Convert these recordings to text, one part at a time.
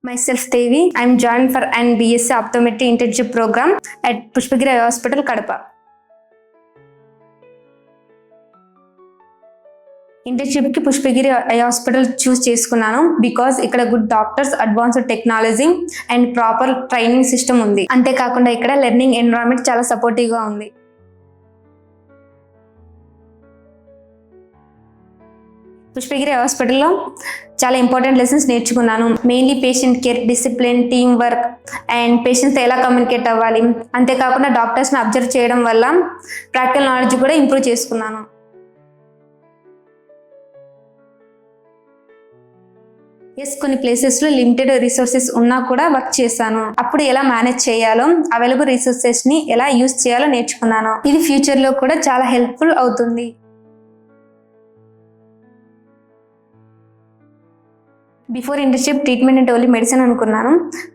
Myself Devi. I am joined for an BSc Optometry internship program at Pushpagiri Eye Hospital, Kadapa. Internship కి Pushpagiri eye hospital చూస్ చేసుకున్నాను because ఇక్కడ good doctors, advanced technology and proper training system ఉంది. అంతేకాకుండా ఇక్కడ learning environment చాలా supportive గా ఉంది. పుష్పగిరి హాస్పిటల్లో చాలా ఇంపార్టెంట్ లెసన్స్ నేర్చుకున్నాను. Mainly patient care, discipline, team work and పేషెంట్స్తో ఎలా కమ్యూనికేట్ అవ్వాలి. అంతేకాకుండా డాక్టర్స్ని అబ్జర్వ్ చేయడం వల్ల ప్రాక్టికల్ నాలెడ్జ్ కూడా ఇంప్రూవ్ చేసుకున్నాను. కొన్ని ప్లేసెస్లో లిమిటెడ్ రిసోర్సెస్ ఉన్నా కూడా వర్క్ చేశాను. అప్పుడు ఎలా మేనేజ్ చేయాలో, అవైలబుల్ రిసోర్సెస్ని ఎలా యూజ్ చేయాలో నేర్చుకున్నాను. ఇది ఫ్యూచర్లో కూడా చాలా హెల్ప్ఫుల్ అవుతుంది. బిఫోర్ ఇంటర్న్షిప్ ట్రీట్మెంట్ అంటే ఓన్లీ మెడిసిన్ అనుకున్నాను.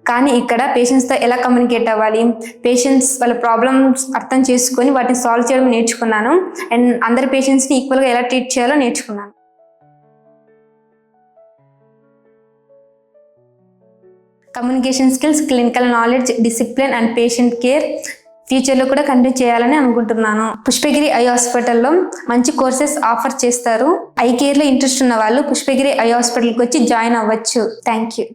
కానీ ఇక్కడ పేషెంట్స్తో ఎలా కమ్యూనికేట్ అవ్వాలి, పేషెంట్స్ వాళ్ళ ప్రాబ్లమ్స్ అర్థం చేసుకొని వాటిని సాల్వ్ చేయడం నేర్చుకున్నాను. అండ్ అందరి పేషెంట్స్ని ఈక్వల్గా ఎలా ట్రీట్ చేయాలో నేర్చుకున్నాను. Communication skills, clinical knowledge, discipline and patient care ఫ్యూచర్లో కూడా కంటిన్యూ చేయాలని అనుకుంటున్నాను. పుష్పగిరి ఐ హాస్పిటల్లో మంచి కోర్సెస్ ఆఫర్ చేస్తారు. ఐ కేర్లో ఇంట్రెస్ట్ ఉన్న వాళ్ళు పుష్పగిరి ఐ హాస్పిటల్కి వచ్చి జాయిన్ అవ్వచ్చు. Thank you.